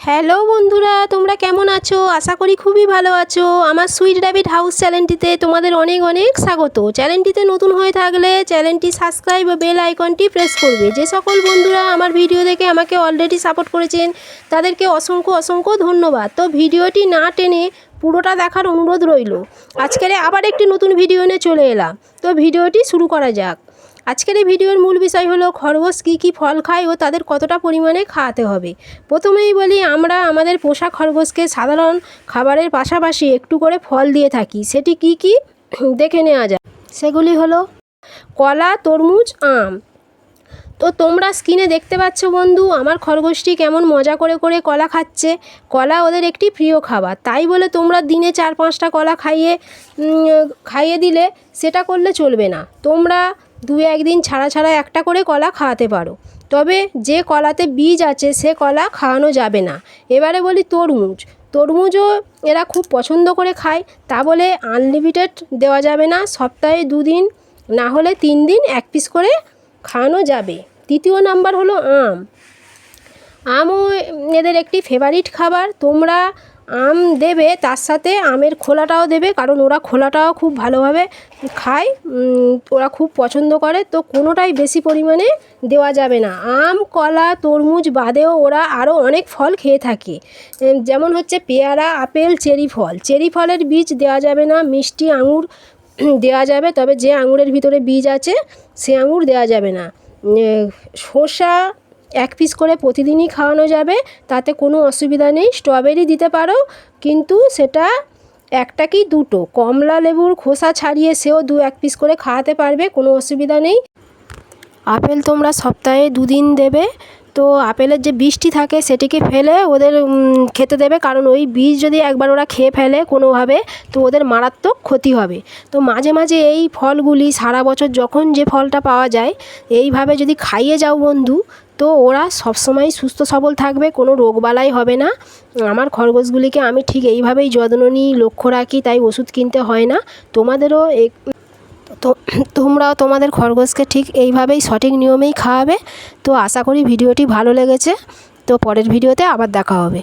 Hello বন্ধুরা, তোমরা কেমন আছো? আশা করি খুবই ভালো আছো। আমার সুইট র্যাবিট হাউস চ্যানেলটিতে তোমাদের অনেক অনেক স্বাগত। চ্যানেলটিতে নতুন হয়ে থাকলে চ্যানেলটি সাবস্ক্রাইব ও বেল আইকনটি প্রেস করবে। যে সকল বন্ধুরা আমার ভিডিও দেখে আমাকে অলরেডি সাপোর্ট করেছেন তাদেরকে অসংখ্য অসংখ্য ধন্যবাদ। তো ভিডিওটি না টেনে পুরোটা দেখার অনুরোধ রইল। আজকের আবার একটি নতুন ভিডিও নিয়ে চলে এলাম। তো ভিডিওটি শুরু করা যাক। আজকের এই ভিডিওর মূল বিষয় হলো খরগোশ কী কী ফল খায় ও তাদের কতটা পরিমাণে খাওয়াতে হবে। প্রথমেই বলি, আমরা আমাদের পোষা খরগোশকে সাধারণ খাবারের পাশাপাশি একটু করে ফল দিয়ে থাকি। সেটি কি কি দেখে নেওয়া যায়। সেগুলি হলো কলা, তরমুজ, আম। তো তোমরা স্ক্রিনে দেখতে পাচ্ছ বন্ধু, আমার খরগোশটি কেমন মজা করে করে কলা খাচ্ছে। কলা ওদের একটি প্রিয় খাবার, তাই বলে তোমরা দিনে 4-5টা কলা খাইয়ে দিলে সেটা করলে চলবে না। তোমরা 2-1 দিন ছাড়া ছাড়া একটা করে কলা খাওয়াতে পারো, তবে যে কলাতে বীজ আছে সে কলা খাওয়ানো যাবে না। এবারে বলি তরমুজও এরা খুব পছন্দ করে খায়, তা বলে আনলিমিটেড দেওয়া যাবে না। সপ্তাহে 2 দিন না হলে 3 দিন 1 পিস করে খাওয়ানো যাবে। তৃতীয় নাম্বার হলো আমও এদের একটি ফেভারিট খাবার। তোমরা আম দেবে, তার সাথে আমের খোলাটাও দেবে, কারণ ওরা খোলাটাও খুব ভালোভাবে খায়, ওরা খুব পছন্দ করে। তো কোনোটাই বেশি পরিমাণে দেওয়া যাবে না। আম, কলা, তরমুজ বাদেও ওরা আরও অনেক ফল খেয়ে থাকে, যেমন হচ্ছে পেয়ারা, আপেল, চেরি ফলের বীজ দেওয়া যাবে না। মিষ্টি আঙুর দেওয়া যাবে, তবে যে আঙুরের ভিতরে বীজ আছে সে আঙুর দেওয়া যাবে না। শসা 1 পিস করে প্রতিদিনই খাওয়ানো যাবে, তাতে কোনো অসুবিধা নেই। স্ট্রবেরি দিতে পারো, কিন্তু সেটা 1টা কি 2টো। কমলা লেবুর খোসা ছাড়িয়ে সেও 2-1 পিস করে খাওয়াতে পারবে, কোনো অসুবিধা নেই। আপেল তোমরা সপ্তাহে 2 দিন দেবে। তো আপেলের যে বীজটি থাকে সেটিকে ফেলে ওদের খেতে দেবে, কারণ ওই বীজ যদি একবার ওরা খেয়ে ফেলে কোনোভাবে তো ওদের মারাত্মক ক্ষতি হবে। তো মাঝে মাঝে এই ফলগুলি সারা বছর যখন যে ফলটা পাওয়া যায় এইভাবে যদি খাইয়ে যাও বন্ধু, তো ওরা সবসময় সুস্থ সবল থাকবে, কোনো রোগবালাই হবে না। আমার খরগোশগুলিকে আমি ঠিক এইভাবেই যত্ন নিই, লক্ষ্য রাখি, তাই ওষুধ কিনতে হয় না। তোমাদেরও তো তোমরাও তোমাদের খরগোশকে ঠিক এইভাবেই সঠিক নিয়মেই খাওয়াবে। তো আশা করি ভিডিওটি ভালো লেগেছে। তো পরের ভিডিওতে আবার দেখা হবে।